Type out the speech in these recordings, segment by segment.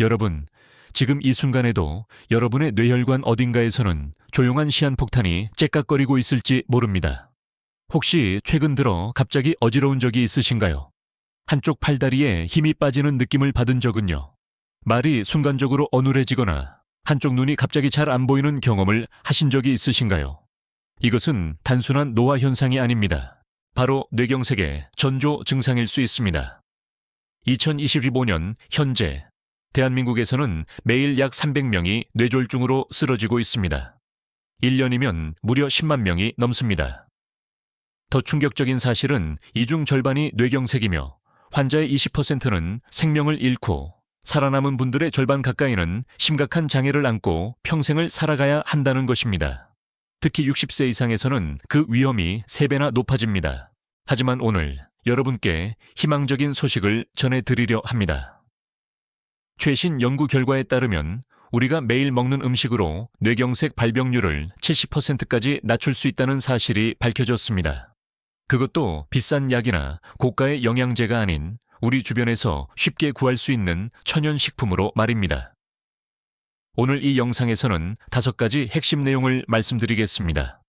여러분, 지금 이 순간에도 여러분의 뇌혈관 어딘가에서는 조용한 시한폭탄이 째깍거리고 있을지 모릅니다. 혹시 최근 들어 갑자기 어지러운 적이 있으신가요? 한쪽 팔다리에 힘이 빠지는 느낌을 받은 적은요? 말이 순간적으로 어눌해지거나 한쪽 눈이 갑자기 잘 안 보이는 경험을 하신 적이 있으신가요? 이것은 단순한 노화 현상이 아닙니다. 바로 뇌경색의 전조 증상일 수 있습니다. 2025년 현재 대한민국에서는 매일 약 300명이 뇌졸중으로 쓰러지고 있습니다. 1년이면 무려 10만 명이 넘습니다. 더 충격적인 사실은 이 중 절반이 뇌경색이며 환자의 20%는 생명을 잃고 살아남은 분들의 절반 가까이는 심각한 장애를 안고 평생을 살아가야 한다는 것입니다. 특히 60세 이상에서는 그 위험이 3배나 높아집니다. 하지만 오늘 여러분께 희망적인 소식을 전해드리려 합니다. 최신 연구 결과에 따르면 우리가 매일 먹는 음식으로 뇌경색 발병률을 70%까지 낮출 수 있다는 사실이 밝혀졌습니다. 그것도 비싼 약이나 고가의 영양제가 아닌 우리 주변에서 쉽게 구할 수 있는 천연식품으로 말입니다. 오늘 이 영상에서는 5가지 핵심 내용을 말씀드리겠습니다.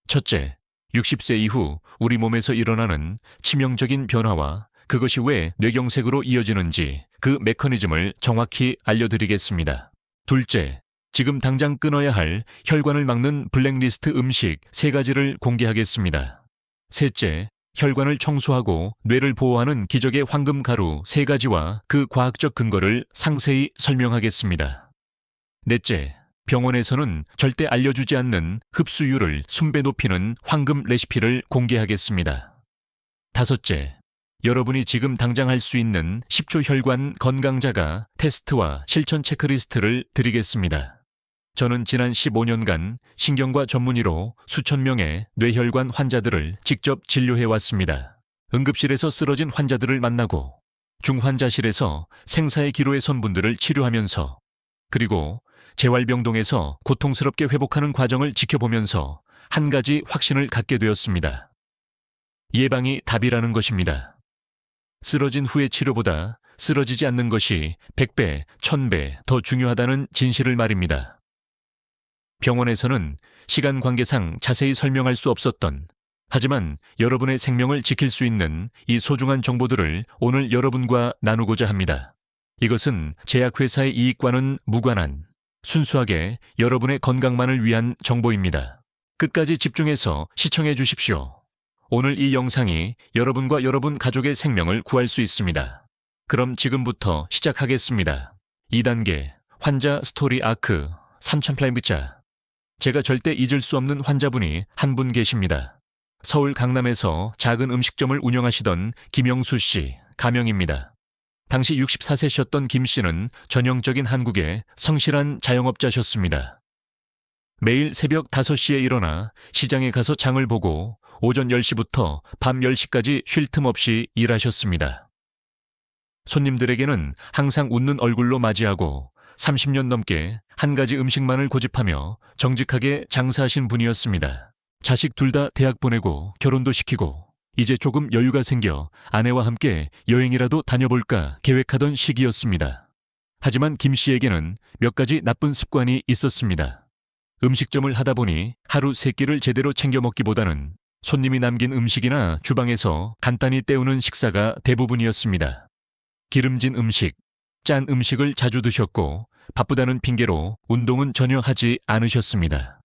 첫째, 60세 이후 우리 몸에서 일어나는 치명적인 변화와 그것이 왜 뇌경색으로 이어지는지 그 메커니즘을 정확히 알려드리겠습니다. 둘째, 지금 당장 끊어야 할 혈관을 막는 블랙리스트 음식 3가지를 공개하겠습니다. 셋째, 혈관을 청소하고 뇌를 보호하는 기적의 황금 가루 3가지와 그 과학적 근거를 상세히 설명하겠습니다. 넷째, 병원에서는 절대 알려주지 않는 흡수율을 순배 높이는 황금 레시피를 공개하겠습니다. 다섯째, 여러분이 지금 당장 할 수 있는 10초 혈관 건강자가 테스트와 실천 체크리스트를 드리겠습니다. 저는 지난 15년간 신경과 전문의로 수천 명의 뇌혈관 환자들을 직접 진료해왔습니다. 응급실에서 쓰러진 환자들을 만나고 중환자실에서 생사의 기로에 선 분들을 치료하면서 그리고 재활병동에서 고통스럽게 회복하는 과정을 지켜보면서 한 가지 확신을 갖게 되었습니다. 예방이 답이라는 것입니다. 쓰러진 후의 치료보다 쓰러지지 않는 것이 100배, 1000배 더 중요하다는 진실을 말입니다. 병원에서는 시간 관계상 자세히 설명할 수 없었던 하지만 여러분의 생명을 지킬 수 있는 이 소중한 정보들을 오늘 여러분과 나누고자 합니다. 이것은 제약회사의 이익과는 무관한 순수하게 여러분의 건강만을 위한 정보입니다. 끝까지 집중해서 시청해 주십시오. 오늘 이 영상이 여러분과 여러분 가족의 생명을 구할 수 있습니다. 그럼 지금부터 시작하겠습니다. 2단계 환자 스토리 아크 3000플라이브자. 제가 절대 잊을 수 없는 환자분이 한 분 계십니다. 서울 강남에서 작은 음식점을 운영하시던 김영수 씨, 가명입니다. 당시 64세셨던 김 씨는 전형적인 한국의 성실한 자영업자셨습니다. 매일 새벽 5시에 일어나 시장에 가서 장을 보고 오전 10시부터 밤 10시까지 쉴 틈 없이 일하셨습니다. 손님들에게는 항상 웃는 얼굴로 맞이하고 30년 넘게 한 가지 음식만을 고집하며 정직하게 장사하신 분이었습니다. 자식 둘 다 대학 보내고 결혼도 시키고 이제 조금 여유가 생겨 아내와 함께 여행이라도 다녀볼까 계획하던 시기였습니다. 하지만 김 씨에게는 몇 가지 나쁜 습관이 있었습니다. 음식점을 하다 보니 하루 3끼를 제대로 챙겨 먹기보다는 손님이 남긴 음식이나 주방에서 간단히 때우는 식사가 대부분이었습니다. 기름진 음식, 짠 음식을 자주 드셨고 바쁘다는 핑계로 운동은 전혀 하지 않으셨습니다.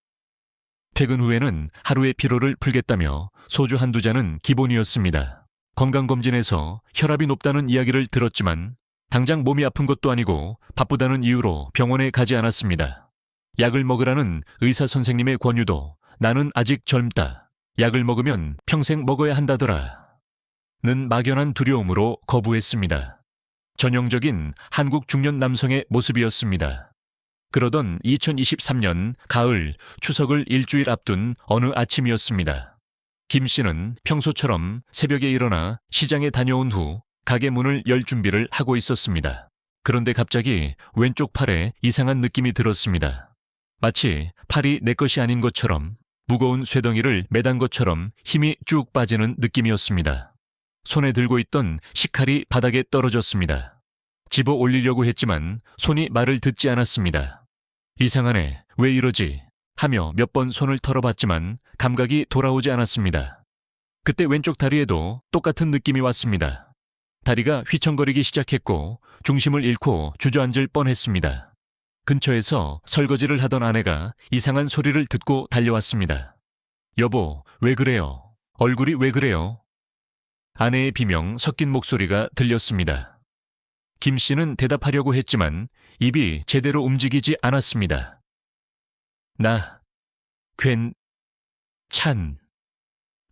퇴근 후에는 하루의 피로를 풀겠다며 소주 한두 잔은 기본이었습니다. 건강검진에서 혈압이 높다는 이야기를 들었지만 당장 몸이 아픈 것도 아니고 바쁘다는 이유로 병원에 가지 않았습니다. 약을 먹으라는 의사 선생님의 권유도 나는 아직 젊다. 약을 먹으면 평생 먹어야 한다더라. 는 막연한 두려움으로 거부했습니다. 전형적인 한국 중년 남성의 모습이었습니다. 그러던 2023년 가을 추석을 일주일 앞둔 어느 아침이었습니다. 김 씨는 평소처럼 새벽에 일어나 시장에 다녀온 후 가게 문을 열 준비를 하고 있었습니다. 그런데 갑자기 왼쪽 팔에 이상한 느낌이 들었습니다. 마치 팔이 내 것이 아닌 것처럼 무거운 쇠덩이를 매단 것처럼 힘이 쭉 빠지는 느낌이었습니다. 손에 들고 있던 식칼이 바닥에 떨어졌습니다. 집어 올리려고 했지만 손이 말을 듣지 않았습니다. 이상하네, 왜 이러지? 하며 몇 번 손을 털어봤지만 감각이 돌아오지 않았습니다. 그때 왼쪽 다리에도 똑같은 느낌이 왔습니다. 다리가 휘청거리기 시작했고 중심을 잃고 주저앉을 뻔했습니다. 근처에서 설거지를 하던 아내가 이상한 소리를 듣고 달려왔습니다. 여보, 왜 그래요? 얼굴이 왜 그래요? 아내의 비명 섞인 목소리가 들렸습니다. 김 씨는 대답하려고 했지만 입이 제대로 움직이지 않았습니다. 찬.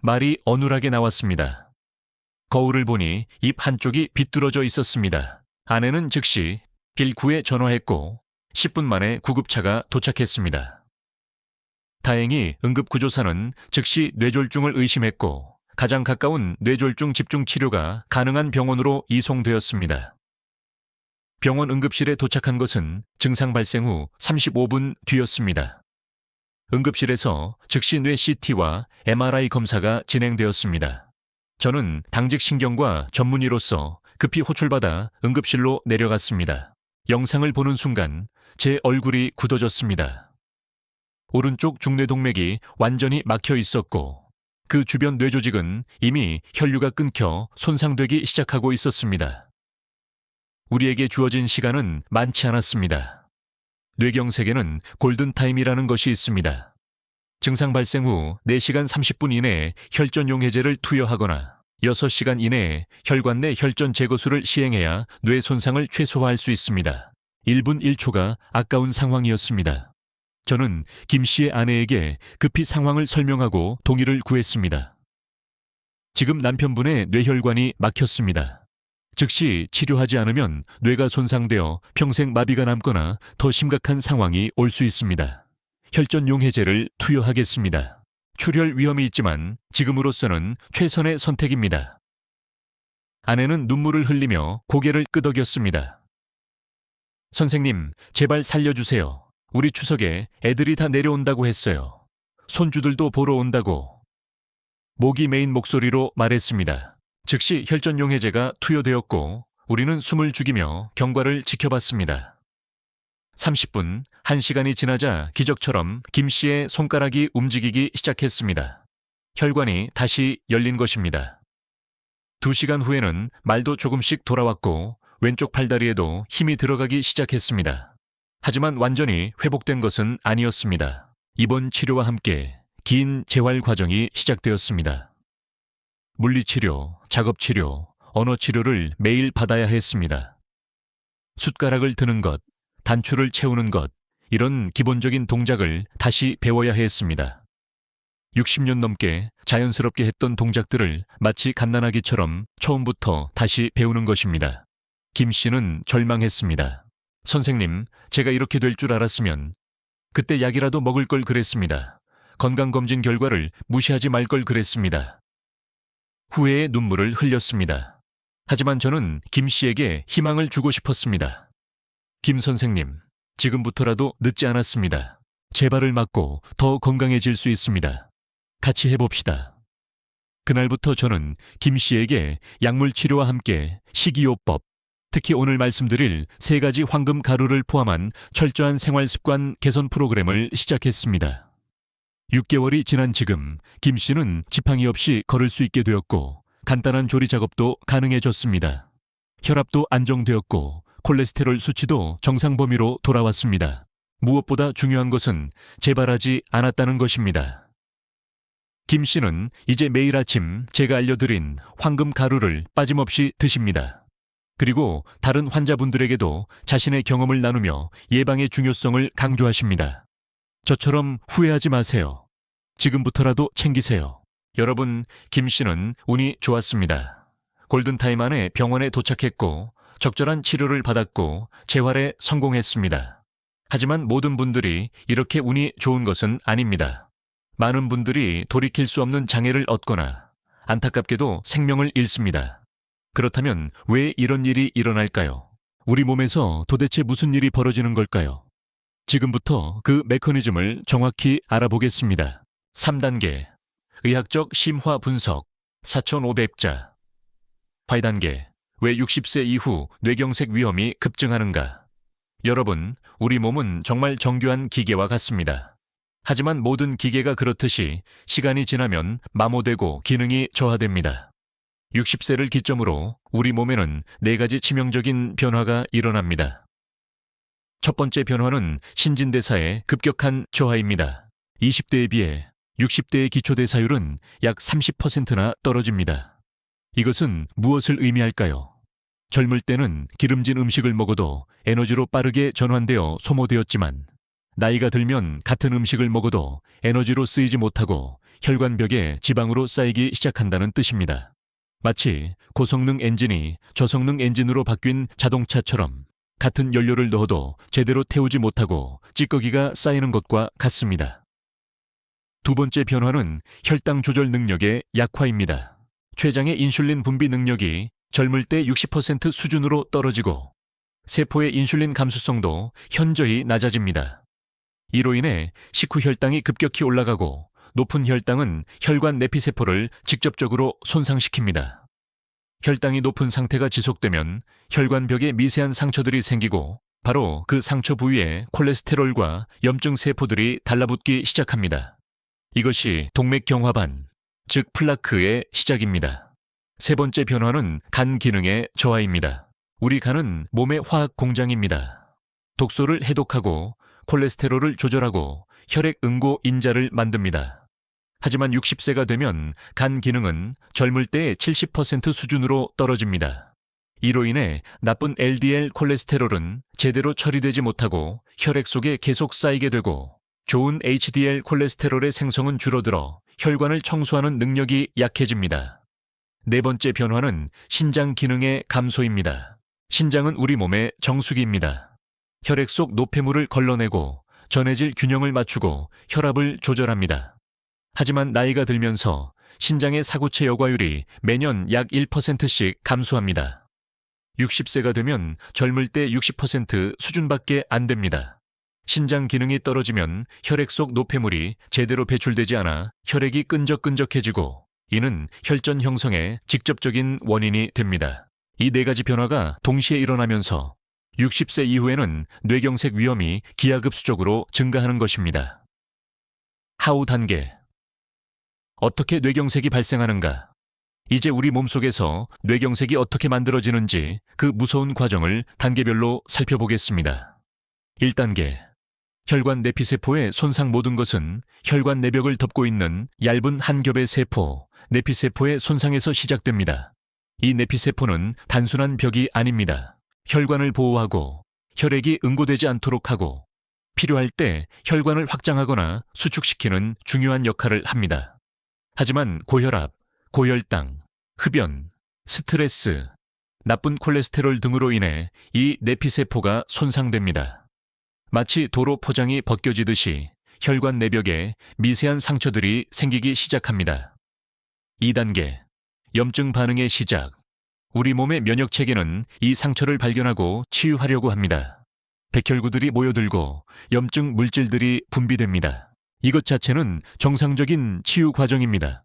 말이 어눌하게 나왔습니다. 거울을 보니 입 한쪽이 비뚤어져 있었습니다. 아내는 즉시 119에 전화했고 10분 만에 구급차가 도착했습니다. 다행히 응급구조사는 즉시 뇌졸중을 의심했고 가장 가까운 뇌졸중 집중치료가 가능한 병원으로 이송되었습니다. 병원 응급실에 도착한 것은 증상 발생 후 35분 뒤였습니다. 응급실에서 즉시 뇌 CT와 MRI 검사가 진행되었습니다. 저는 당직 신경과 전문의로서 급히 호출받아 응급실로 내려갔습니다. 영상을 보는 순간 제 얼굴이 굳어졌습니다. 오른쪽 중뇌동맥이 완전히 막혀 있었고 그 주변 뇌조직은 이미 혈류가 끊겨 손상되기 시작하고 있었습니다. 우리에게 주어진 시간은 많지 않았습니다. 뇌경색에는 골든타임이라는 것이 있습니다. 증상 발생 후 4시간 30분 이내에 혈전용해제를 투여하거나 6시간 이내에 혈관 내 혈전 제거술을 시행해야 뇌 손상을 최소화할 수 있습니다. 1분 1초가 아까운 상황이었습니다. 저는 김 씨의 아내에게 급히 상황을 설명하고 동의를 구했습니다. 지금 남편분의 뇌혈관이 막혔습니다. 즉시 치료하지 않으면 뇌가 손상되어 평생 마비가 남거나 더 심각한 상황이 올 수 있습니다. 혈전용해제를 투여하겠습니다. 출혈 위험이 있지만 지금으로서는 최선의 선택입니다. 아내는 눈물을 흘리며 고개를 끄덕였습니다. 선생님, 제발 살려주세요. 우리 추석에 애들이 다 내려온다고 했어요. 손주들도 보러 온다고. 목이 메인 목소리로 말했습니다. 즉시 혈전용해제가 투여되었고 우리는 숨을 죽이며 경과를 지켜봤습니다. 30분, 1시간이 지나자 기적처럼 김 씨의 손가락이 움직이기 시작했습니다. 혈관이 다시 열린 것입니다. 2시간 후에는 말도 조금씩 돌아왔고 왼쪽 팔다리에도 힘이 들어가기 시작했습니다. 하지만 완전히 회복된 것은 아니었습니다. 입원 치료와 함께 긴 재활 과정이 시작되었습니다. 물리치료, 작업치료, 언어치료를 매일 받아야 했습니다. 숟가락을 드는 것, 단추를 채우는 것, 이런 기본적인 동작을 다시 배워야 했습니다. 60년 넘게 자연스럽게 했던 동작들을 마치 갓난아기처럼 처음부터 다시 배우는 것입니다. 김 씨는 절망했습니다. 선생님, 제가 이렇게 될 줄 알았으면 그때 약이라도 먹을 걸 그랬습니다. 건강검진 결과를 무시하지 말 걸 그랬습니다. 후회의 눈물을 흘렸습니다. 하지만 저는 김 씨에게 희망을 주고 싶었습니다. 김 선생님, 지금부터라도 늦지 않았습니다. 재발을 막고 더 건강해질 수 있습니다. 같이 해봅시다. 그날부터 저는 김 씨에게 약물 치료와 함께 식이요법, 특히 오늘 말씀드릴 3가지 황금 가루를 포함한 철저한 생활습관 개선 프로그램을 시작했습니다. 6개월이 지난 지금 김 씨는 지팡이 없이 걸을 수 있게 되었고 간단한 조리 작업도 가능해졌습니다. 혈압도 안정되었고 콜레스테롤 수치도 정상 범위로 돌아왔습니다. 무엇보다 중요한 것은 재발하지 않았다는 것입니다. 김 씨는 이제 매일 아침 제가 알려드린 황금 가루를 빠짐없이 드십니다. 그리고 다른 환자분들에게도 자신의 경험을 나누며 예방의 중요성을 강조하십니다. 저처럼 후회하지 마세요. 지금부터라도 챙기세요. 여러분, 김 씨는 운이 좋았습니다. 골든타임 안에 병원에 도착했고 적절한 치료를 받았고 재활에 성공했습니다. 하지만 모든 분들이 이렇게 운이 좋은 것은 아닙니다. 많은 분들이 돌이킬 수 없는 장애를 얻거나 안타깝게도 생명을 잃습니다. 그렇다면 왜 이런 일이 일어날까요? 우리 몸에서 도대체 무슨 일이 벌어지는 걸까요? 지금부터 그 메커니즘을 정확히 알아보겠습니다. 3단계, 의학적 심화 분석, 4,500자. 8단계, 왜 60세 이후 뇌경색 위험이 급증하는가? 여러분, 우리 몸은 정말 정교한 기계와 같습니다. 하지만 모든 기계가 그렇듯이 시간이 지나면 마모되고 기능이 저하됩니다. 60세를 기점으로 우리 몸에는 4가지 치명적인 변화가 일어납니다. 첫 번째 변화는 신진대사의 급격한 저하입니다. 20대에 비해 60대의 기초대사율은 약 30%나 떨어집니다. 이것은 무엇을 의미할까요? 젊을 때는 기름진 음식을 먹어도 에너지로 빠르게 전환되어 소모되었지만 나이가 들면 같은 음식을 먹어도 에너지로 쓰이지 못하고 혈관벽에 지방으로 쌓이기 시작한다는 뜻입니다. 마치 고성능 엔진이 저성능 엔진으로 바뀐 자동차처럼 같은 연료를 넣어도 제대로 태우지 못하고 찌꺼기가 쌓이는 것과 같습니다. 두 번째 변화는 혈당 조절 능력의 약화입니다. 췌장의 인슐린 분비 능력이 젊을 때 60% 수준으로 떨어지고 세포의 인슐린 감수성도 현저히 낮아집니다. 이로 인해 식후 혈당이 급격히 올라가고 높은 혈당은 혈관 내피세포를 직접적으로 손상시킵니다. 혈당이 높은 상태가 지속되면 혈관벽에 미세한 상처들이 생기고 바로 그 상처 부위에 콜레스테롤과 염증 세포들이 달라붙기 시작합니다. 이것이 동맥경화반, 즉 플라크의 시작입니다. 세 번째 변화는 간 기능의 저하입니다. 우리 간은 몸의 화학 공장입니다. 독소를 해독하고 콜레스테롤을 조절하고 혈액 응고 인자를 만듭니다. 하지만 60세가 되면 간 기능은 젊을 때의 70% 수준으로 떨어집니다. 이로 인해 나쁜 LDL 콜레스테롤은 제대로 처리되지 못하고 혈액 속에 계속 쌓이게 되고 좋은 HDL 콜레스테롤의 생성은 줄어들어 혈관을 청소하는 능력이 약해집니다. 네 번째 변화는 신장 기능의 감소입니다. 신장은 우리 몸의 정수기입니다. 혈액 속 노폐물을 걸러내고 전해질 균형을 맞추고 혈압을 조절합니다. 하지만 나이가 들면서 신장의 사구체 여과율이 매년 약 1%씩 감소합니다. 60세가 되면 젊을 때 60% 수준밖에 안 됩니다. 신장 기능이 떨어지면 혈액 속 노폐물이 제대로 배출되지 않아 혈액이 끈적끈적해지고 이는 혈전 형성의 직접적인 원인이 됩니다. 이 4가지 변화가 동시에 일어나면서 60세 이후에는 뇌경색 위험이 기하급수적으로 증가하는 것입니다. 하우 단계. 어떻게 뇌경색이 발생하는가? 이제 우리 몸속에서 뇌경색이 어떻게 만들어지는지 그 무서운 과정을 단계별로 살펴보겠습니다. 1단계. 혈관 내피세포의 손상. 모든 것은 혈관 내벽을 덮고 있는 얇은 한 겹의 세포, 내피세포의 손상에서 시작됩니다. 이 내피세포는 단순한 벽이 아닙니다. 혈관을 보호하고 혈액이 응고되지 않도록 하고 필요할 때 혈관을 확장하거나 수축시키는 중요한 역할을 합니다. 하지만 고혈압, 고혈당, 흡연, 스트레스, 나쁜 콜레스테롤 등으로 인해 이 내피세포가 손상됩니다. 마치 도로 포장이 벗겨지듯이 혈관 내벽에 미세한 상처들이 생기기 시작합니다. 2단계. 염증 반응의 시작. 우리 몸의 면역체계는 이 상처를 발견하고 치유하려고 합니다. 백혈구들이 모여들고 염증 물질들이 분비됩니다. 이것 자체는 정상적인 치유 과정입니다.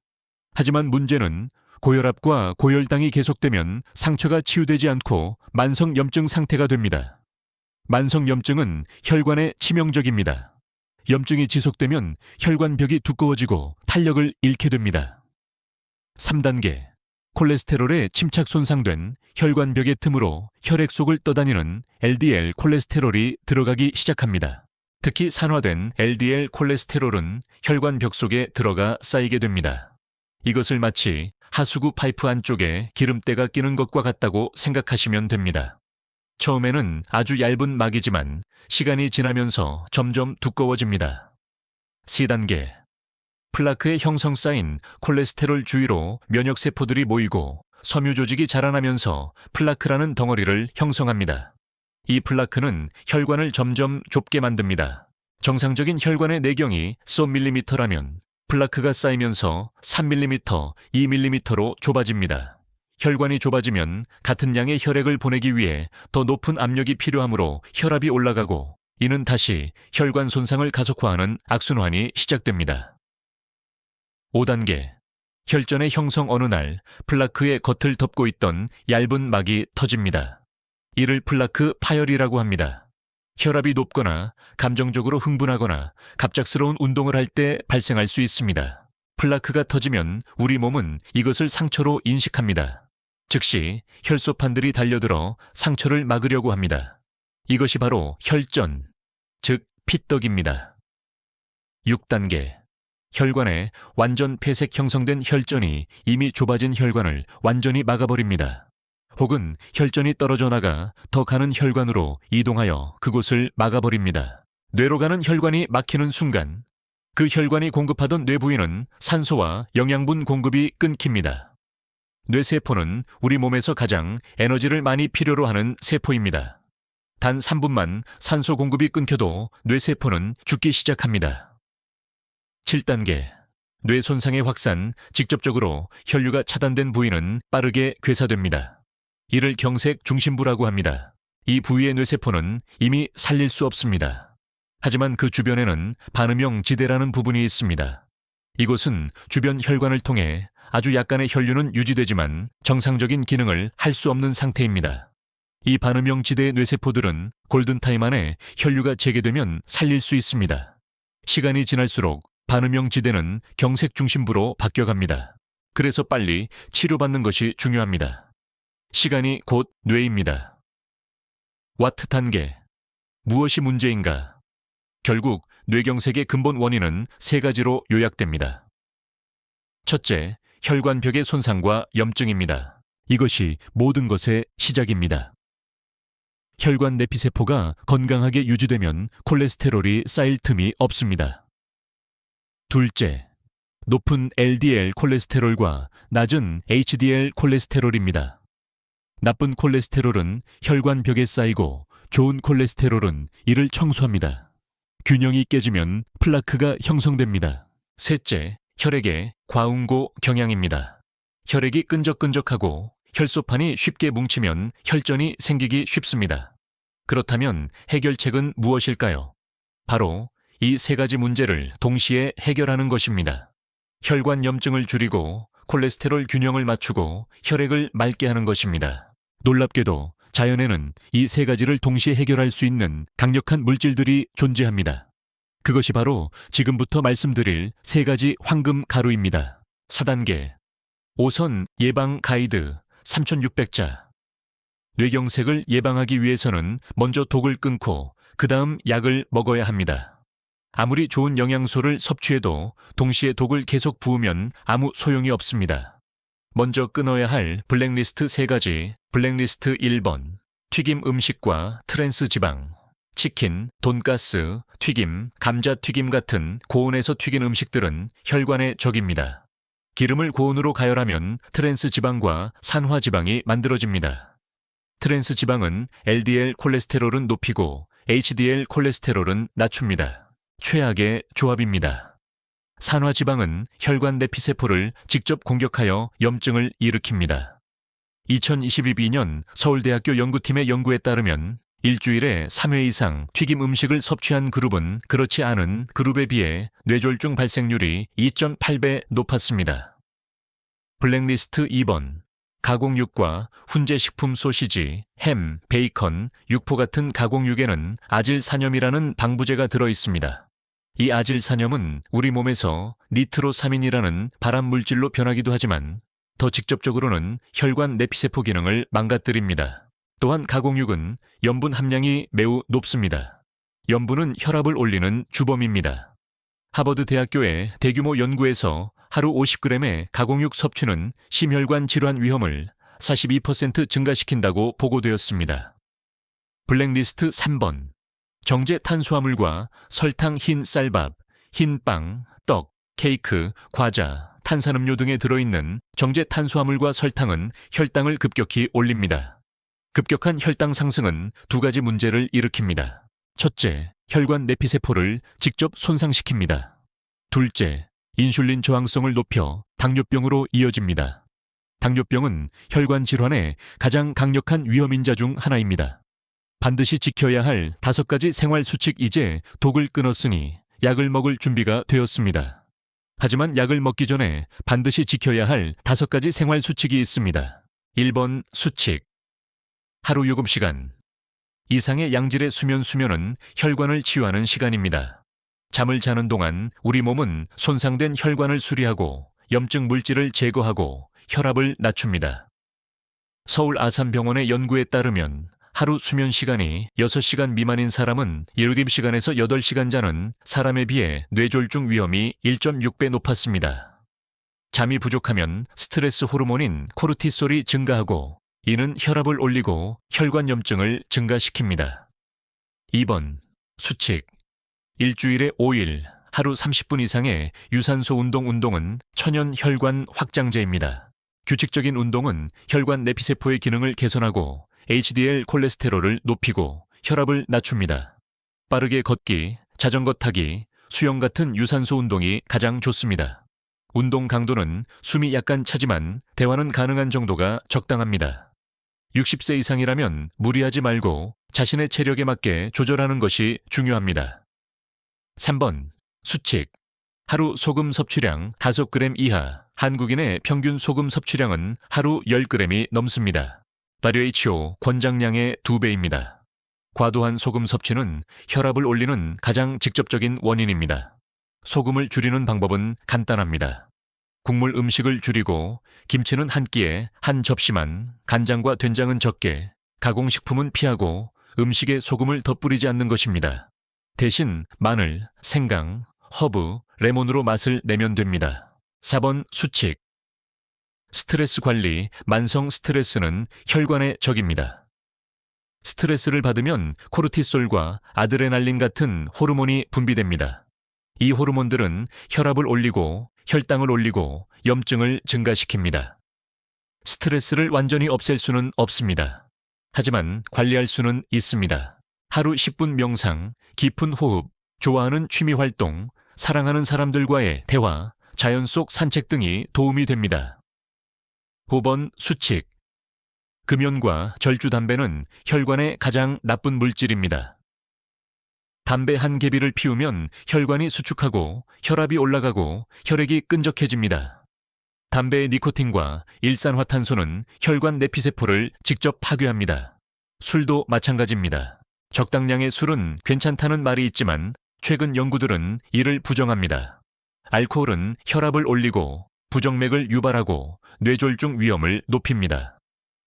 하지만 문제는 고혈압과 고혈당이 계속되면 상처가 치유되지 않고 만성 염증 상태가 됩니다. 만성 염증은 혈관에 치명적입니다. 염증이 지속되면 혈관벽이 두꺼워지고 탄력을 잃게 됩니다. 3단계. 콜레스테롤에 침착 손상된 혈관벽의 틈으로 혈액 속을 떠다니는 LDL 콜레스테롤이 들어가기 시작합니다. 특히 산화된 LDL 콜레스테롤은 혈관벽 속에 들어가 쌓이게 됩니다. 이것을 마치 하수구 파이프 안쪽에 기름때가 끼는 것과 같다고 생각하시면 됩니다. 처음에는 아주 얇은 막이지만 시간이 지나면서 점점 두꺼워집니다. 4단계. 플라크의 형성 쌓인 콜레스테롤 주위로 면역세포들이 모이고 섬유 조직이 자라나면서 플라크라는 덩어리를 형성합니다. 이 플라크는 혈관을 점점 좁게 만듭니다. 정상적인 혈관의 내경이 4mm라면 플라크가 쌓이면서 3mm, 2mm로 좁아집니다. 혈관이 좁아지면 같은 양의 혈액을 보내기 위해 더 높은 압력이 필요하므로 혈압이 올라가고 이는 다시 혈관 손상을 가속화하는 악순환이 시작됩니다. 5단계. 혈전의 형성 어느 날 플라크의 겉을 덮고 있던 얇은 막이 터집니다. 이를 플라크 파열이라고 합니다. 혈압이 높거나 감정적으로 흥분하거나 갑작스러운 운동을 할 때 발생할 수 있습니다. 플라크가 터지면 우리 몸은 이것을 상처로 인식합니다. 즉시 혈소판들이 달려들어 상처를 막으려고 합니다. 이것이 바로 혈전, 즉 피떡입니다. 6단계. 혈관에 완전 폐색 형성된 혈전이 이미 좁아진 혈관을 완전히 막아버립니다. 혹은 혈전이 떨어져 나가 더 가는 혈관으로 이동하여 그곳을 막아버립니다. 뇌로 가는 혈관이 막히는 순간 그 혈관이 공급하던 뇌부위는 산소와 영양분 공급이 끊깁니다. 뇌세포는 우리 몸에서 가장 에너지를 많이 필요로 하는 세포입니다. 단 3분만 산소 공급이 끊겨도 뇌세포는 죽기 시작합니다. 7단계. 뇌 손상의 확산, 직접적으로 혈류가 차단된 부위는 빠르게 괴사됩니다. 이를 경색 중심부라고 합니다. 이 부위의 뇌세포는 이미 살릴 수 없습니다. 하지만 그 주변에는 반음형 지대라는 부분이 있습니다. 이곳은 주변 혈관을 통해 아주 약간의 혈류는 유지되지만 정상적인 기능을 할 수 없는 상태입니다. 이 반음형 지대의 뇌세포들은 골든타임 안에 혈류가 재개되면 살릴 수 있습니다. 시간이 지날수록 반음형 지대는 경색 중심부로 바뀌어갑니다. 그래서 빨리 치료받는 것이 중요합니다. 시간이 곧 뇌입니다. 와트 단계. 무엇이 문제인가? 결국 뇌경색의 근본 원인은 3가지로 요약됩니다. 첫째, 혈관벽의 손상과 염증입니다. 이것이 모든 것의 시작입니다. 혈관 내피세포가 건강하게 유지되면 콜레스테롤이 쌓일 틈이 없습니다. 둘째, 높은 LDL 콜레스테롤과 낮은 HDL 콜레스테롤입니다. 나쁜 콜레스테롤은 혈관벽에 쌓이고 좋은 콜레스테롤은 이를 청소합니다. 균형이 깨지면 플라크가 형성됩니다. 셋째, 혈액의 과웅고 경향입니다. 혈액이 끈적끈적하고 혈소판이 쉽게 뭉치면 혈전이 생기기 쉽습니다. 그렇다면 해결책은 무엇일까요? 바로 이 3가지 문제를 동시에 해결하는 것입니다. 혈관 염증을 줄이고 콜레스테롤 균형을 맞추고 혈액을 맑게 하는 것입니다. 놀랍게도 자연에는 이 3가지를 동시에 해결할 수 있는 강력한 물질들이 존재합니다. 그것이 바로 지금부터 말씀드릴 3가지 황금 가루입니다. 4단계. 5선 예방 가이드 3600자. 뇌경색을 예방하기 위해서는 먼저 독을 끊고 그 다음 약을 먹어야 합니다. 아무리 좋은 영양소를 섭취해도 동시에 독을 계속 부으면 아무 소용이 없습니다. 먼저 끊어야 할 블랙리스트 3가지. 블랙리스트 1번. 튀김 음식과 트랜스 지방. 치킨, 돈가스, 튀김, 감자튀김 같은 고온에서 튀긴 음식들은 혈관의 적입니다. 기름을 고온으로 가열하면 트랜스 지방과 산화 지방이 만들어집니다. 트랜스 지방은 LDL 콜레스테롤은 높이고 HDL 콜레스테롤은 낮춥니다. 최악의 조합입니다. 산화지방은 혈관 내피세포를 직접 공격하여 염증을 일으킵니다. 2022년 서울대학교 연구팀의 연구에 따르면 일주일에 3회 이상 튀김 음식을 섭취한 그룹은 그렇지 않은 그룹에 비해 뇌졸중 발생률이 2.8배 높았습니다. 블랙리스트 2번. 가공육과 훈제식품 소시지, 햄, 베이컨, 육포 같은 가공육에는 아질산염이라는 방부제가 들어있습니다. 이 아질산염은 우리 몸에서 니트로사민이라는 발암물질로 변하기도 하지만 더 직접적으로는 혈관 내피세포 기능을 망가뜨립니다. 또한 가공육은 염분 함량이 매우 높습니다. 염분은 혈압을 올리는 주범입니다. 하버드 대학교의 대규모 연구에서 하루 50g의 가공육 섭취는 심혈관 질환 위험을 42% 증가시킨다고 보고되었습니다. 블랙리스트 3번. 정제 탄수화물과 설탕 흰 쌀밥, 흰 빵, 떡, 케이크, 과자, 탄산음료 등에 들어있는 정제 탄수화물과 설탕은 혈당을 급격히 올립니다. 급격한 혈당 상승은 2가지 문제를 일으킵니다. 첫째, 혈관 내피세포를 직접 손상시킵니다. 둘째, 인슐린 저항성을 높여 당뇨병으로 이어집니다. 당뇨병은 혈관 질환의 가장 강력한 위험인자 중 하나입니다. 반드시 지켜야 할 5가지 생활 수칙. 이제 독을 끊었으니 약을 먹을 준비가 되었습니다. 하지만 약을 먹기 전에 반드시 지켜야 할 5가지 생활 수칙이 있습니다. 1번 수칙. 하루 7시간 이상의 양질의 수면은 혈관을 치유하는 시간입니다. 잠을 자는 동안 우리 몸은 손상된 혈관을 수리하고 염증 물질을 제거하고 혈압을 낮춥니다. 서울 아산병원의 연구에 따르면 하루 수면 시간이 6시간 미만인 사람은 예루딤 시간에서 8시간 자는 사람에 비해 뇌졸중 위험이 1.6배 높았습니다. 잠이 부족하면 스트레스 호르몬인 코르티솔이 증가하고 이는 혈압을 올리고 혈관 염증을 증가시킵니다. 2번 수칙. 일주일에 5일 하루 30분 이상의 유산소 운동은 천연 혈관 확장제입니다. 규칙적인 운동은 혈관 내피세포의 기능을 개선하고 HDL 콜레스테롤을 높이고 혈압을 낮춥니다. 빠르게 걷기, 자전거 타기, 수영 같은 유산소 운동이 가장 좋습니다. 운동 강도는 숨이 약간 차지만 대화는 가능한 정도가 적당합니다. 60세 이상이라면 무리하지 말고 자신의 체력에 맞게 조절하는 것이 중요합니다. 3번 수칙. 하루 소금 섭취량 5g 이하. 한국인의 평균 소금 섭취량은 하루 10g이 넘습니다. WHO 권장량의 2배입니다. 과도한 소금 섭취는 혈압을 올리는 가장 직접적인 원인입니다. 소금을 줄이는 방법은 간단합니다. 국물 음식을 줄이고 김치는 한 끼에 한 접시만, 간장과 된장은 적게, 가공식품은 피하고 음식에 소금을 덧뿌리지 않는 것입니다. 대신 마늘, 생강, 허브, 레몬으로 맛을 내면 됩니다. 4번 수칙. 스트레스 관리. 만성 스트레스는 혈관의 적입니다. 스트레스를 받으면 코르티솔과 아드레날린 같은 호르몬이 분비됩니다. 이 호르몬들은 혈압을 올리고 혈당을 올리고 염증을 증가시킵니다. 스트레스를 완전히 없앨 수는 없습니다. 하지만 관리할 수는 있습니다. 하루 10분 명상, 깊은 호흡, 좋아하는 취미 활동, 사랑하는 사람들과의 대화, 자연 속 산책 등이 도움이 됩니다. 5번 수칙. 금연과 절주 담배는 혈관에 가장 나쁜 물질입니다. 담배 한 개비를 피우면 혈관이 수축하고 혈압이 올라가고 혈액이 끈적해집니다. 담배의 니코틴과 일산화탄소는 혈관 내피세포를 직접 파괴합니다. 술도 마찬가지입니다. 적당량의 술은 괜찮다는 말이 있지만 최근 연구들은 이를 부정합니다. 알코올은 혈압을 올리고 부정맥을 유발하고 뇌졸중 위험을 높입니다.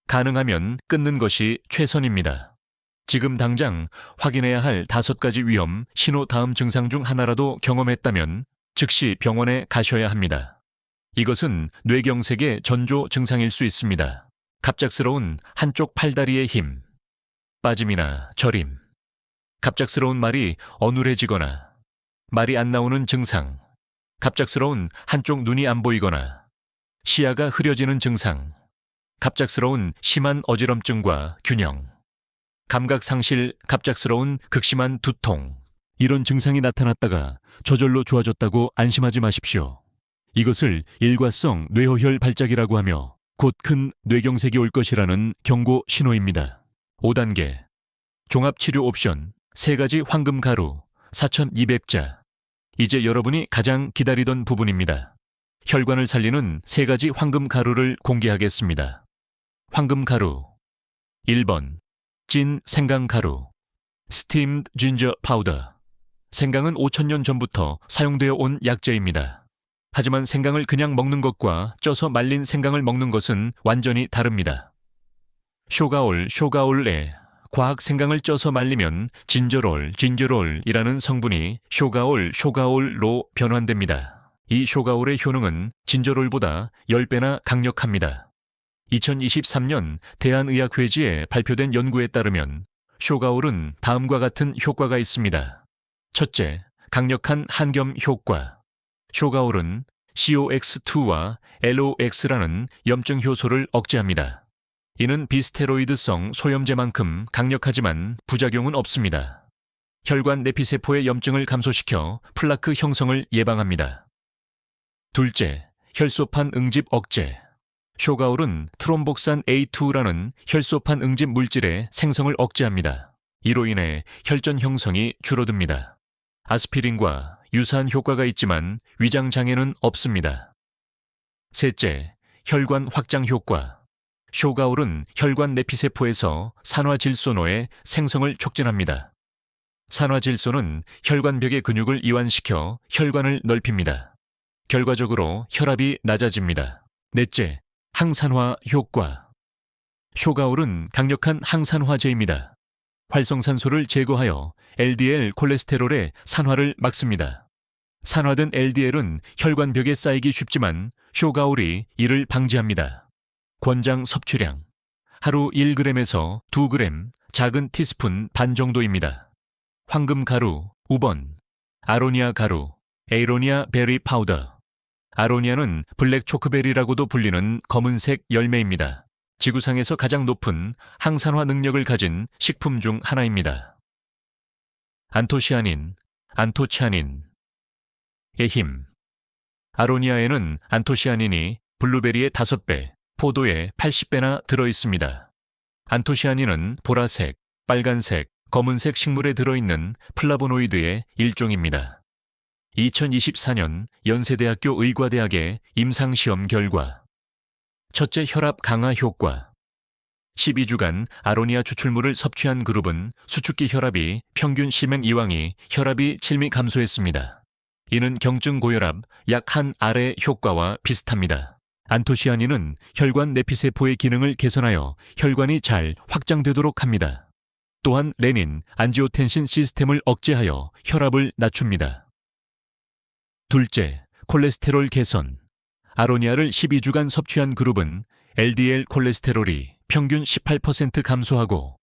가능하면 끊는 것이 최선입니다. 지금 당장 확인해야 할 5가지 위험 신호 다음 증상 중 하나라도 경험했다면 즉시 병원에 가셔야 합니다. 이것은 뇌경색의 전조 증상일 수 있습니다. 갑작스러운 한쪽 팔다리의 힘, 빠짐이나 저림, 갑작스러운 말이 어눌해지거나 말이 안 나오는 증상, 갑작스러운 한쪽 눈이 안 보이거나 시야가 흐려지는 증상, 갑작스러운 심한 어지럼증과 균형, 감각 상실, 갑작스러운 극심한 두통, 이런 증상이 나타났다가 저절로 좋아졌다고 안심하지 마십시오. 이것을 일과성 뇌허혈 발작이라고 하며 곧 큰 뇌경색이 올 것이라는 경고 신호입니다. 5단계 종합치료 옵션 3가지 황금 가루 4,200자. 이제 여러분이 가장 기다리던 부분입니다. 혈관을 살리는 3가지 황금 가루를 공개하겠습니다. 황금 가루 1번 찐 생강 가루 Steamed Ginger Powder. 생강은 5,000년 전부터 사용되어 온 약재입니다. 하지만 생강을 그냥 먹는 것과 쪄서 말린 생강을 먹는 것은 완전히 다릅니다. 쇼가올에 과학 생강을 쪄서 말리면 진저롤이라는 성분이 쇼가올로 변환됩니다. 이 쇼가올의 효능은 진저롤보다 10배나 강력합니다. 2023년 대한의학회지에 발표된 연구에 따르면 쇼가올은 다음과 같은 효과가 있습니다. 첫째, 강력한 한겸 효과. 쇼가올은 COX2와 LOX라는 염증 효소를 억제합니다. 이는 비스테로이드성 소염제만큼 강력하지만 부작용은 없습니다. 혈관 내피세포의 염증을 감소시켜 플라크 형성을 예방합니다. 둘째, 혈소판 응집 억제. 쇼가올은 트롬복산 A2라는 혈소판 응집 물질의 생성을 억제합니다. 이로 인해 혈전 형성이 줄어듭니다. 아스피린과 유사한 효과가 있지만 위장 장애는 없습니다. 셋째, 혈관 확장 효과. 쇼가올은 혈관 내피세포에서 산화질소노의 생성을 촉진합니다. 산화질소는 혈관벽의 근육을 이완시켜 혈관을 넓힙니다. 결과적으로 혈압이 낮아집니다. 넷째, 항산화 효과. 쇼가올은 강력한 항산화제입니다. 활성산소를 제거하여 LDL 콜레스테롤의 산화를 막습니다. 산화된 LDL은 혈관벽에 쌓이기 쉽지만 쇼가올이 이를 방지합니다. 권장 섭취량. 하루 1g에서 2g, 작은 티스푼 반 정도입니다. 황금 가루, 우번, 아로니아 가루, 에이로니아 베리 파우더. 아로니아는 블랙 초크베리라고도 불리는 검은색 열매입니다. 지구상에서 가장 높은 항산화 능력을 가진 식품 중 하나입니다. 안토시아닌, 안토치아닌의 힘. 아로니아에는 안토시아닌이 블루베리의 5배, 포도의 80배나 들어있습니다. 안토시아닌은 보라색, 빨간색, 검은색 식물에 들어있는 플라보노이드의 일종입니다. 2024년 연세대학교 의과대학의 임상시험 결과. 첫째, 혈압 강화 효과. 12주간 아로니아 추출물을 섭취한 그룹은 수축기 혈압이 평균 심행 이왕이 혈압이 7미 감소했습니다. 이는 경증 고혈압 약 한 알의 효과와 비슷합니다. 안토시아닌은 혈관 내피세포의 기능을 개선하여 혈관이 잘 확장되도록 합니다. 또한 레닌, 안지오텐신 시스템을 억제하여 혈압을 낮춥니다. 둘째, 콜레스테롤 개선. 아로니아를 12주간 섭취한 그룹은 LDL 콜레스테롤이 평균 18% 감소하고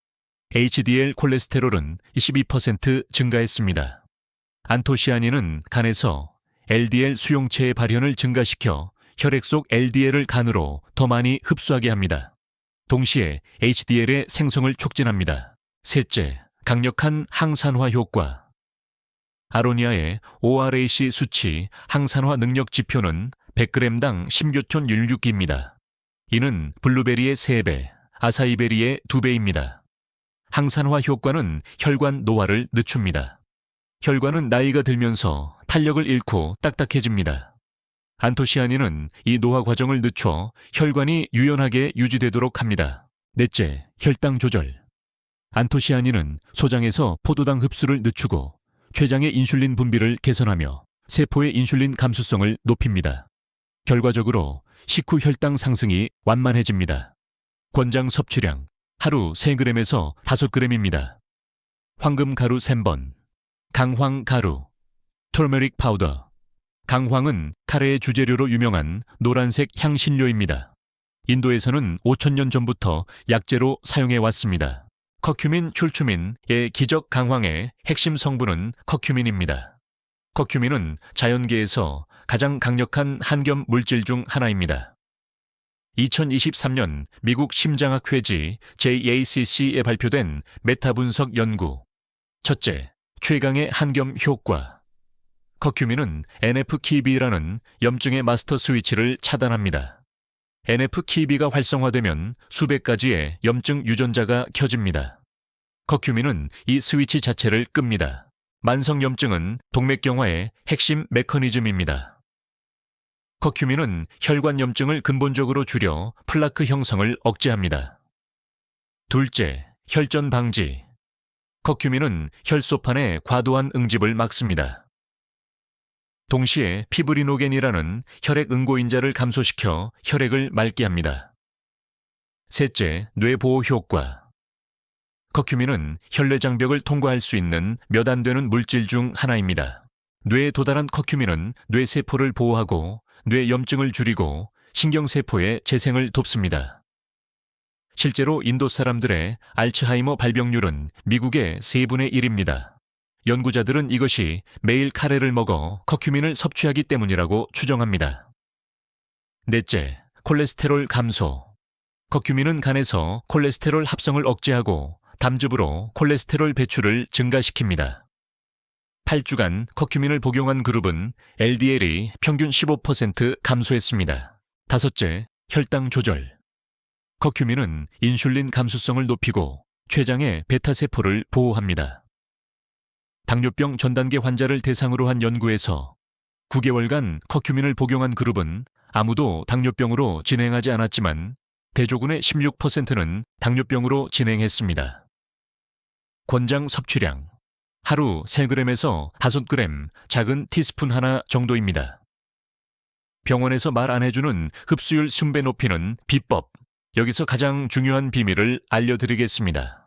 HDL 콜레스테롤은 22% 증가했습니다. 안토시아닌은 간에서 LDL 수용체의 발현을 증가시켜 혈액 속 LDL을 간으로 더 많이 흡수하게 합니다. 동시에 HDL의 생성을 촉진합니다. 셋째, 강력한 항산화 효과. 아로니아의 ORAC 수치 항산화 능력 지표는 100g당 10교촌 16입니다. 이는 블루베리의 3배, 아사이베리의 2배입니다. 항산화 효과는 혈관 노화를 늦춥니다. 혈관은 나이가 들면서 탄력을 잃고 딱딱해집니다. 안토시아닌은 이 노화 과정을 늦춰 혈관이 유연하게 유지되도록 합니다. 넷째, 혈당 조절. 안토시아닌은 소장에서 포도당 흡수를 늦추고 췌장의 인슐린 분비를 개선하며 세포의 인슐린 감수성을 높입니다. 결과적으로 식후 혈당 상승이 완만해집니다. 권장 섭취량 하루 3g에서 5g입니다. 황금 가루 3번, 강황 가루, 터메릭 파우더. 강황은 카레의 주재료로 유명한 노란색 향신료입니다. 인도에서는 5000년 전부터 약재로 사용해 왔습니다. 커큐민 출추민의 기적 강황의 핵심 성분은 커큐민입니다. 커큐민은 자연계에서 가장 강력한 한겸 물질 중 하나입니다. 2023년 미국 심장학회지 JACC에 발표된 메타 분석 연구. 첫째, 최강의 한겸 효과. 커큐민은 NF-kB라는 염증의 마스터 스위치를 차단합니다. NF-kB가 활성화되면 수백 가지의 염증 유전자가 켜집니다. 커큐민은 이 스위치 자체를 끕니다. 만성염증은 동맥경화의 핵심 메커니즘입니다. 커큐민은 혈관염증을 근본적으로 줄여 플라크 형성을 억제합니다. 둘째, 혈전 방지. 커큐민은 혈소판의 과도한 응집을 막습니다. 동시에 피브리노겐이라는 혈액 응고인자를 감소시켜 혈액을 맑게 합니다. 셋째, 뇌보호 효과. 커큐민은 혈내장벽을 통과할 수 있는 몇 안 되는 물질 중 하나입니다. 뇌에 도달한 커큐민은 뇌세포를 보호하고 뇌염증을 줄이고 신경세포의 재생을 돕습니다. 실제로 인도 사람들의 알츠하이머 발병률은 미국의 3분의 1입니다. 연구자들은 이것이 매일 카레를 먹어 커큐민을 섭취하기 때문이라고 추정합니다. 넷째, 콜레스테롤 감소. 커큐민은 간에서 콜레스테롤 합성을 억제하고 담즙으로 콜레스테롤 배출을 증가시킵니다. 8주간 커큐민을 복용한 그룹은 LDL이 평균 15% 감소했습니다. 다섯째, 혈당 조절. 커큐민은 인슐린 감수성을 높이고 췌장의 베타세포를 보호합니다. 당뇨병 전 단계 환자를 대상으로 한 연구에서 9개월간 커큐민을 복용한 그룹은 아무도 당뇨병으로 진행하지 않았지만 대조군의 16%는 당뇨병으로 진행했습니다. 권장 섭취량 하루 3g에서 5g, 작은 티스푼 하나 정도입니다. 병원에서 말 안 해주는 흡수율 숭배 높이는 비법. 여기서 가장 중요한 비밀을 알려드리겠습니다.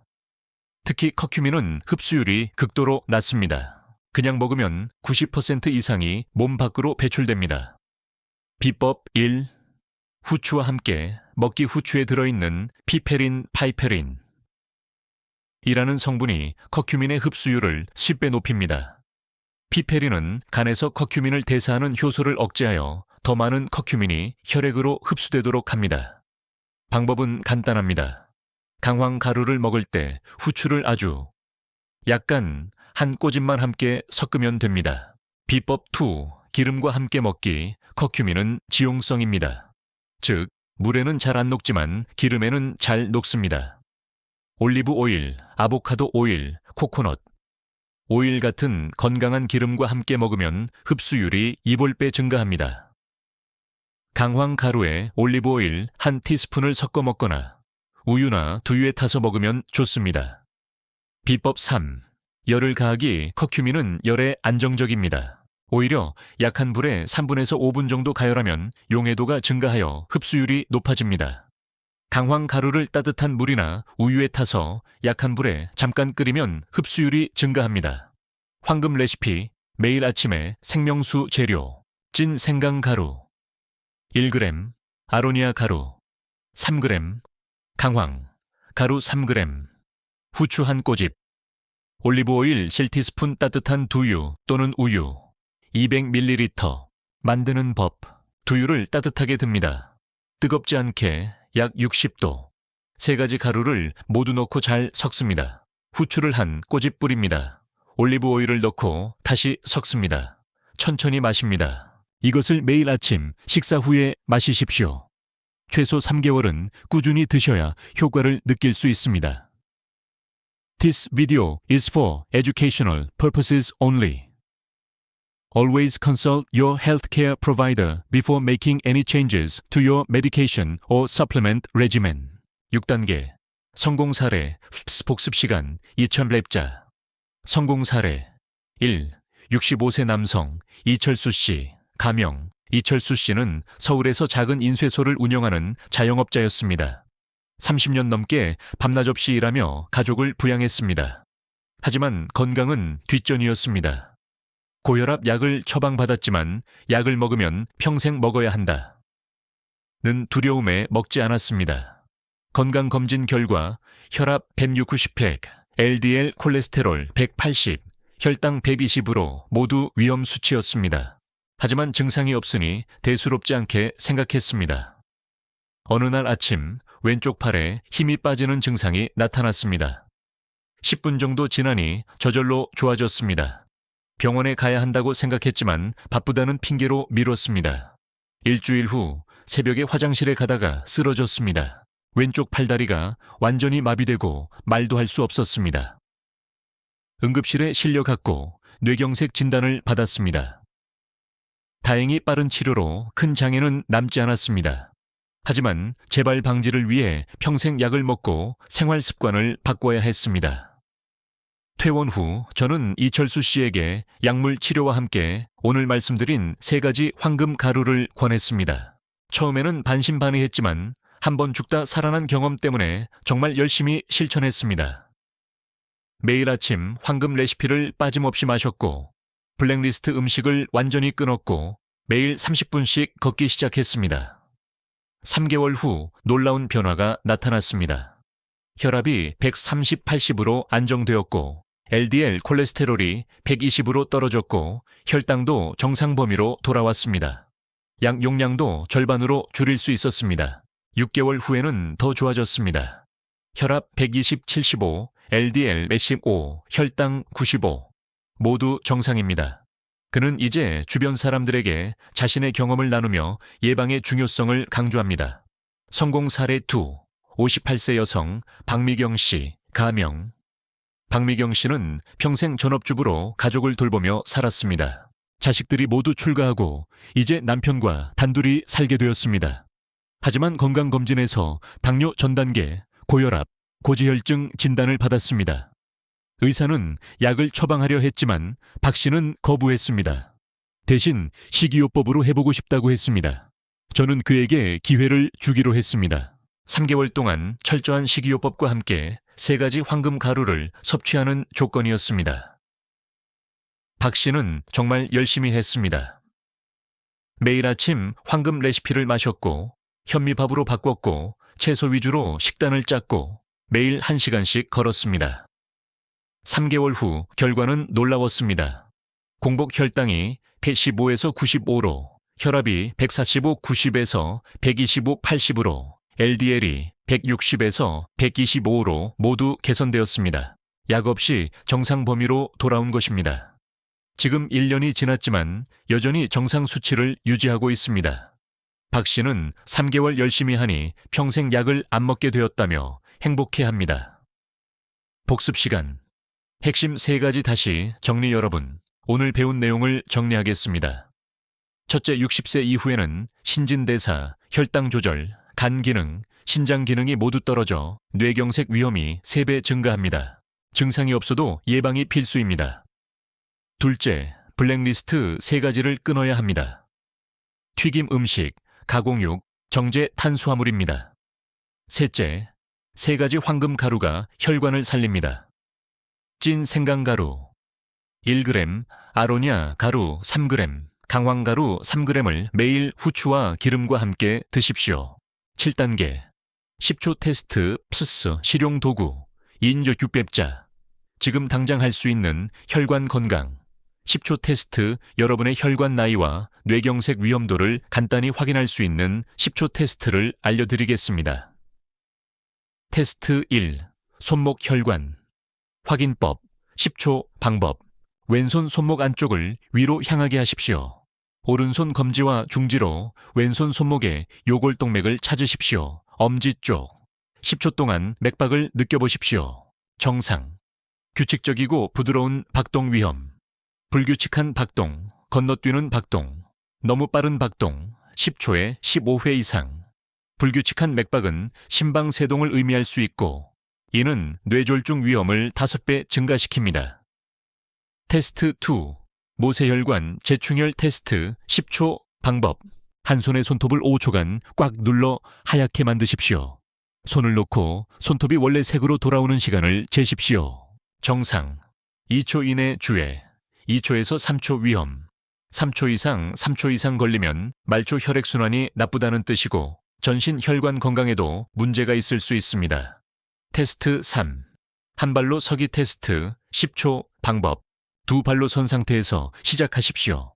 특히 커큐민은 흡수율이 극도로 낮습니다. 그냥 먹으면 90% 이상이 몸 밖으로 배출됩니다. 비법 1. 후추와 함께 먹기 후추에 들어있는 피페린, 파이페린 이라는 성분이 커큐민의 흡수율을 10배 높입니다. 피페린은 간에서 커큐민을 대사하는 효소를 억제하여 더 많은 커큐민이 혈액으로 흡수되도록 합니다. 방법은 간단합니다. 강황 가루를 먹을 때 후추를 아주 약간 한 꼬집만 함께 섞으면 됩니다. 비법 2. 기름과 함께 먹기. 커큐민은 지용성입니다. 즉, 물에는 잘 안 녹지만 기름에는 잘 녹습니다. 올리브 오일, 아보카도 오일, 코코넛 오일 같은 건강한 기름과 함께 먹으면 흡수율이 2배 증가합니다. 강황 가루에 올리브 오일 1티스푼을 섞어 먹거나 우유나 두유에 타서 먹으면 좋습니다. 비법 3. 열을 가하기. 커큐민은 열에 안정적입니다. 오히려 약한 불에 3분에서 5분 정도 가열하면 용해도가 증가하여 흡수율이 높아집니다. 강황 가루를 따뜻한 물이나 우유에 타서 약한 불에 잠깐 끓이면 흡수율이 증가합니다. 황금 레시피. 매일 아침에 생명수 재료. 찐 생강 가루 1g, 아로니아 가루 3g, 강황 가루 3g, 후추 한 꼬집, 올리브 오일 7티스푼, 따뜻한 두유 또는 우유 200ml. 만드는 법. 두유를 따뜻하게 듭니다. 뜨겁지 않게 약 60도. 3가지 가루를 모두 넣고 잘 섞습니다. 후추를 한 꼬집 뿌립니다. 올리브 오일을 넣고 다시 섞습니다. 천천히 마십니다. 이것을 매일 아침 식사 후에 마시십시오. 최소 3개월은 꾸준히 드셔야 효과를 느낄 수 있습니다. This video is for educational purposes only. Always consult your healthcare provider before making any changes to your medication or supplement regimen. 6단계. 성공 사례. 복습 시간. 2000랩자. 성공 사례. 1. 65세 남성 이철수 씨. 가명. 이철수 씨는 서울에서 작은 인쇄소를 운영하는 자영업자였습니다. 30년 넘게 밤낮 없이 일하며 가족을 부양했습니다. 하지만 건강은 뒷전이었습니다. 고혈압 약을 처방받았지만 약을 먹으면 평생 먹어야 한다. 는 두려움에 먹지 않았습니다. 건강검진 결과 혈압 160, LDL 콜레스테롤 180, 혈당 120으로 모두 위험 수치였습니다. 하지만 증상이 없으니 대수롭지 않게 생각했습니다. 어느 날 아침 왼쪽 팔에 힘이 빠지는 증상이 나타났습니다. 10분 정도 지나니 저절로 좋아졌습니다. 병원에 가야 한다고 생각했지만 바쁘다는 핑계로 미뤘습니다. 일주일 후 새벽에 화장실에 가다가 쓰러졌습니다. 왼쪽 팔다리가 완전히 마비되고 말도 할 수 없었습니다. 응급실에 실려갔고 뇌경색 진단을 받았습니다. 다행히 빠른 치료로 큰 장애는 남지 않았습니다. 하지만 재발 방지를 위해 평생 약을 먹고 생활 습관을 바꿔야 했습니다. 퇴원 후 저는 이철수 씨에게 약물 치료와 함께 오늘 말씀드린 3가지 황금 가루를 권했습니다. 처음에는 반신반의했지만 한번 죽다 살아난 경험 때문에 정말 열심히 실천했습니다. 매일 아침 황금 레시피를 빠짐없이 마셨고 블랙리스트 음식을 완전히 끊었고 매일 30분씩 걷기 시작했습니다. 3개월 후 놀라운 변화가 나타났습니다. 혈압이 130/80으로 안정되었고 LDL 콜레스테롤이 120으로 떨어졌고 혈당도 정상 범위로 돌아왔습니다. 약 용량도 절반으로 줄일 수 있었습니다. 6개월 후에는 더 좋아졌습니다. 혈압 120/75, LDL 115, 혈당 95. 모두 정상입니다. 그는 이제 주변 사람들에게 자신의 경험을 나누며 예방의 중요성을 강조합니다. 성공 사례 2. 58세 여성 박미경 씨, 가명. 박미경 씨는 평생 전업주부로 가족을 돌보며 살았습니다. 자식들이 모두 출가하고 이제 남편과 단둘이 살게 되었습니다. 하지만 건강검진에서 당뇨 전단계, 고혈압, 고지혈증 진단을 받았습니다. 의사는 약을 처방하려 했지만 박 씨는 거부했습니다. 대신 식이요법으로 해보고 싶다고 했습니다. 저는 그에게 기회를 주기로 했습니다. 3개월 동안 철저한 식이요법과 함께 3가지 황금 가루를 섭취하는 조건이었습니다. 박 씨는 정말 열심히 했습니다. 매일 아침 황금 레시피를 마셨고 현미밥으로 바꿨고 채소 위주로 식단을 짰고 매일 1시간씩 걸었습니다. 3개월 후 결과는 놀라웠습니다. 공복 혈당이 115에서 95로, 혈압이 145, 90에서 125, 80으로, LDL이 160에서 125로 모두 개선되었습니다. 약 없이 정상 범위로 돌아온 것입니다. 지금 1년이 지났지만 여전히 정상 수치를 유지하고 있습니다. 박 씨는 3개월 열심히 하니 평생 약을 안 먹게 되었다며 행복해합니다. 복습 시간. 핵심 3가지 다시 정리. 여러분, 오늘 배운 내용을 정리하겠습니다. 첫째, 60세 이후에는 신진대사, 혈당 조절, 간 기능, 신장 기능이 모두 떨어져 뇌경색 위험이 3배 증가합니다. 증상이 없어도 예방이 필수입니다. 둘째, 블랙리스트 3가지를 끊어야 합니다. 튀김 음식, 가공육, 정제 탄수화물입니다. 셋째, 3가지 황금 가루가 혈관을 살립니다. 찐 생강가루 1g, 아로니아 가루 3g, 강황가루 3g을 매일 후추와 기름과 함께 드십시오. 7단계, 10초 테스트 플스 실용 도구, 인조 6렙자. 지금 당장 할 수 있는 혈관 건강. 10초 테스트, 여러분의 혈관 나이와 뇌경색 위험도를 간단히 확인할 수 있는 10초 테스트를 알려드리겠습니다. 테스트 1. 손목 혈관. 확인법. 10초 방법. 왼손 손목 안쪽을 위로 향하게 하십시오. 오른손 검지와 중지로 왼손 손목의 요골동맥을 찾으십시오. 엄지 쪽. 10초 동안 맥박을 느껴보십시오. 정상. 규칙적이고 부드러운 박동 위험. 불규칙한 박동, 건너뛰는 박동, 너무 빠른 박동, 10초에 15회 이상. 불규칙한 맥박은 심방세동을 의미할 수 있고 이는 뇌졸중 위험을 5배 증가시킵니다. 테스트 2. 모세혈관 재충혈 테스트 10초 방법. 한 손의 손톱을 5초간 꽉 눌러 하얗게 만드십시오. 손을 놓고 손톱이 원래 색으로 돌아오는 시간을 재십시오. 정상. 2초 이내 주의. 2초에서 3초 위험. 3초 이상 걸리면 말초 혈액순환이 나쁘다는 뜻이고 전신 혈관 건강에도 문제가 있을 수 있습니다. 테스트 3. 한 발로 서기 테스트 10초 방법. 2발로 선 상태에서 시작하십시오.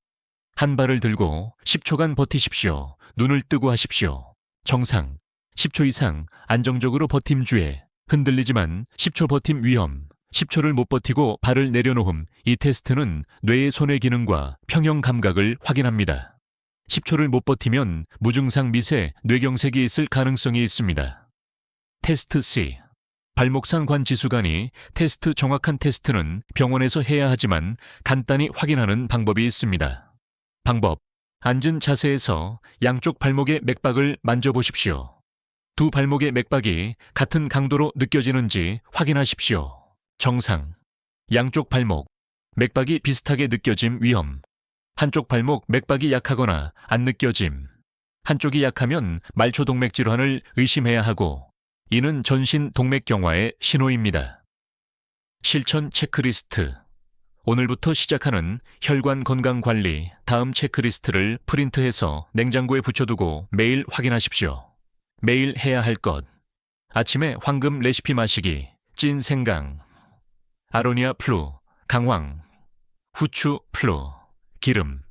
한 발을 들고 10초간 버티십시오. 눈을 뜨고 하십시오. 정상. 10초 이상 안정적으로 버팀 주의. 흔들리지만 10초 버팀 위험. 10초를 못 버티고 발을 내려놓음. 이 테스트는 뇌의 손의 기능과 평형 감각을 확인합니다. 10초를 못 버티면 무증상 미세 뇌경색이 있을 가능성이 있습니다. 테스트 C. 발목상 관지수간이 테스트. 정확한 테스트는 병원에서 해야 하지만 간단히 확인하는 방법이 있습니다. 방법. 앉은 자세에서 양쪽 발목의 맥박을 만져보십시오. 2 발목의 맥박이 같은 강도로 느껴지는지 확인하십시오. 정상. 양쪽 발목 맥박이 비슷하게 느껴짐 위험. 한쪽 발목 맥박이 약하거나 안 느껴짐. 한쪽이 약하면 말초동맥 질환을 의심해야 하고 이는 전신 동맥경화의 신호입니다. 실천 체크리스트. 오늘부터 시작하는 혈관 건강 관리. 다음 체크리스트를 프린트해서 냉장고에 붙여두고 매일 확인하십시오. 매일 해야 할 것. 아침에 황금 레시피 마시기. 찐 생강. 아로니아 플루, 강황, 후추 플루, 기름.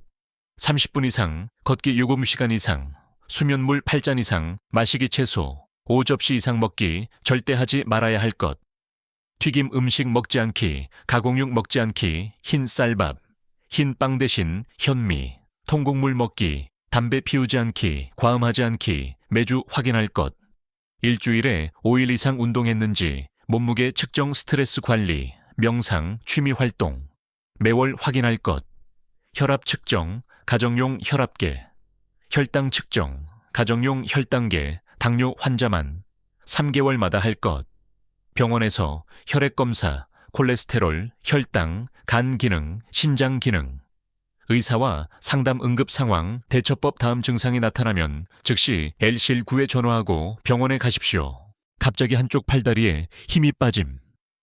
30분 이상, 걷기 7시간 이상, 수면물 8잔 이상, 마시기 채소 5접시 이상 먹기. 절대 하지 말아야 할 것. 튀김 음식 먹지 않기, 가공육 먹지 않기, 흰 쌀밥, 흰 빵 대신 현미, 통곡물 먹기, 담배 피우지 않기, 과음하지 않기, 매주 확인할 것. 일주일에 5일 이상 운동했는지, 몸무게 측정 스트레스 관리, 명상, 취미 활동, 매월 확인할 것, 혈압 측정, 가정용 혈압계, 혈당 측정, 가정용 혈당계, 당뇨 환자만, 3개월마다 할 것, 병원에서 혈액 검사, 콜레스테롤, 혈당, 간 기능, 신장 기능, 의사와 상담 응급 상황, 대처법 다음 증상이 나타나면 즉시 L119에 전화하고 병원에 가십시오. 갑자기 한쪽 팔다리에 힘이 빠짐,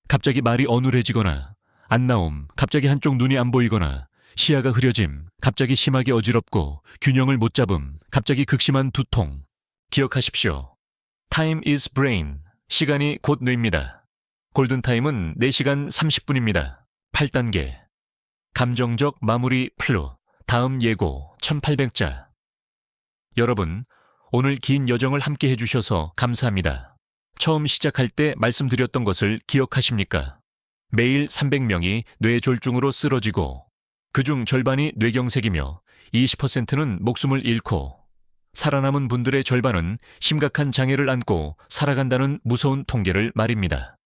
갑자기 말이 어눌해지거나 안 나옴, 갑자기 한쪽 눈이 안 보이거나 시야가 흐려짐, 갑자기 심하게 어지럽고 균형을 못 잡음, 갑자기 극심한 두통. 기억하십시오. Time is brain. 시간이 곧 뇌입니다. 골든타임은 4시간 30분입니다. 8단계. 감정적 마무리 플루. 다음 예고 1800자. 여러분, 오늘 긴 여정을 함께 해주셔서 감사합니다. 처음 시작할 때 말씀드렸던 것을 기억하십니까? 매일 300명이 뇌졸중으로 쓰러지고 그중 절반이 뇌경색이며 20%는 목숨을 잃고 살아남은 분들의 절반은 심각한 장애를 안고 살아간다는 무서운 통계를 말입니다.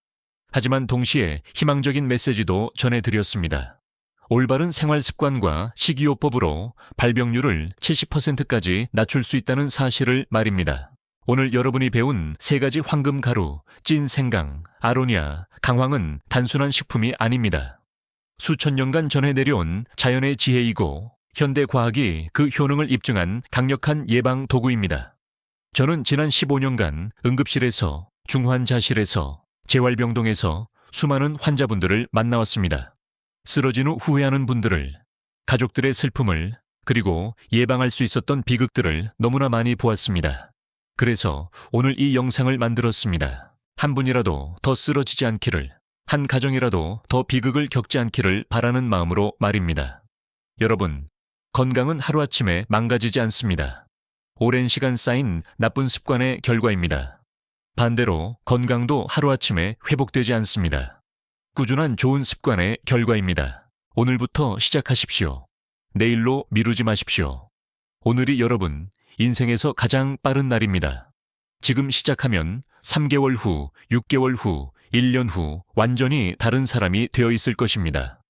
하지만 동시에 희망적인 메시지도 전해드렸습니다. 올바른 생활 습관과 식이요법으로 발병률을 70%까지 낮출 수 있다는 사실을 말입니다. 오늘 여러분이 배운 3가지 황금 가루, 찐 생강, 아로니아, 강황은 단순한 식품이 아닙니다. 수천 년간 전해 내려온 자연의 지혜이고 현대 과학이 그 효능을 입증한 강력한 예방 도구입니다. 저는 지난 15년간 응급실에서, 중환자실에서, 재활병동에서 수많은 환자분들을 만나왔습니다. 쓰러진 후 후회하는 분들을, 가족들의 슬픔을, 그리고 예방할 수 있었던 비극들을 너무나 많이 보았습니다. 그래서 오늘 이 영상을 만들었습니다. 한 분이라도 더 쓰러지지 않기를, 한 가정이라도 더 비극을 겪지 않기를 바라는 마음으로 말입니다. 여러분, 건강은 하루아침에 망가지지 않습니다. 오랜 시간 쌓인 나쁜 습관의 결과입니다. 반대로 건강도 하루아침에 회복되지 않습니다. 꾸준한 좋은 습관의 결과입니다. 오늘부터 시작하십시오. 내일로 미루지 마십시오. 오늘이 여러분 인생에서 가장 빠른 날입니다. 지금 시작하면 3개월 후, 6개월 후, 1년 후 완전히 다른 사람이 되어 있을 것입니다.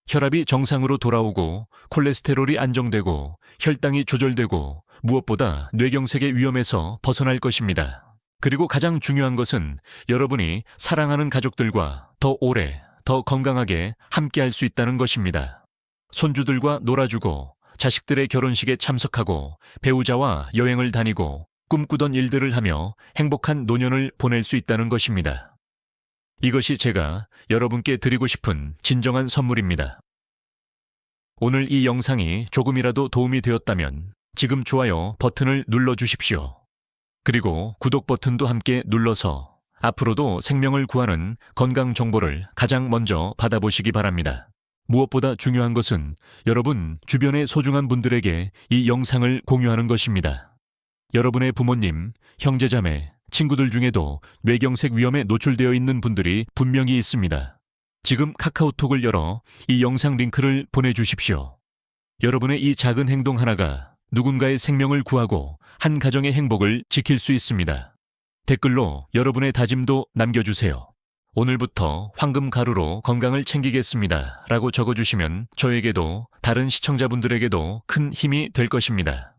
혈압이 정상으로 돌아오고 콜레스테롤이 안정되고 혈당이 조절되고 무엇보다 뇌경색의 위험에서 벗어날 것입니다. 그리고 가장 중요한 것은 여러분이 사랑하는 가족들과 더 오래, 더 건강하게 함께할 수 있다는 것입니다. 손주들과 놀아주고 자식들의 결혼식에 참석하고 배우자와 여행을 다니고 꿈꾸던 일들을 하며 행복한 노년을 보낼 수 있다는 것입니다. 이것이 제가 여러분께 드리고 싶은 진정한 선물입니다. 오늘 이 영상이 조금이라도 도움이 되었다면 지금 좋아요 버튼을 눌러주십시오. 그리고 구독 버튼도 함께 눌러서 앞으로도 생명을 구하는 건강 정보를 가장 먼저 받아보시기 바랍니다. 무엇보다 중요한 것은 여러분 주변의 소중한 분들에게 이 영상을 공유하는 것입니다. 여러분의 부모님, 형제자매, 친구들 중에도 뇌경색 위험에 노출되어 있는 분들이 분명히 있습니다. 지금 카카오톡을 열어 이 영상 링크를 보내주십시오. 여러분의 이 작은 행동 하나가 누군가의 생명을 구하고 한 가정의 행복을 지킬 수 있습니다. 댓글로 여러분의 다짐도 남겨주세요. 오늘부터 황금 가루로 건강을 챙기겠습니다 라고 적어주시면 저에게도 다른 시청자분들에게도 큰 힘이 될 것입니다.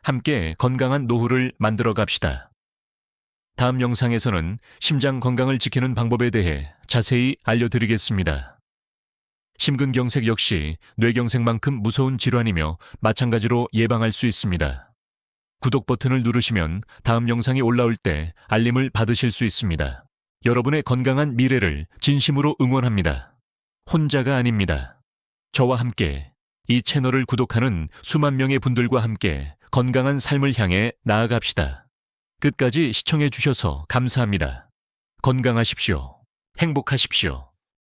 함께 건강한 노후를 만들어 갑시다. 다음 영상에서는 심장 건강을 지키는 방법에 대해 자세히 알려드리겠습니다. 심근경색 역시 뇌경색만큼 무서운 질환이며 마찬가지로 예방할 수 있습니다. 구독 버튼을 누르시면 다음 영상이 올라올 때 알림을 받으실 수 있습니다. 여러분의 건강한 미래를 진심으로 응원합니다. 혼자가 아닙니다. 저와 함께 이 채널을 구독하는 수만 명의 분들과 함께 건강한 삶을 향해 나아갑시다. 끝까지 시청해 주셔서 감사합니다. 건강하십시오. 행복하십시오.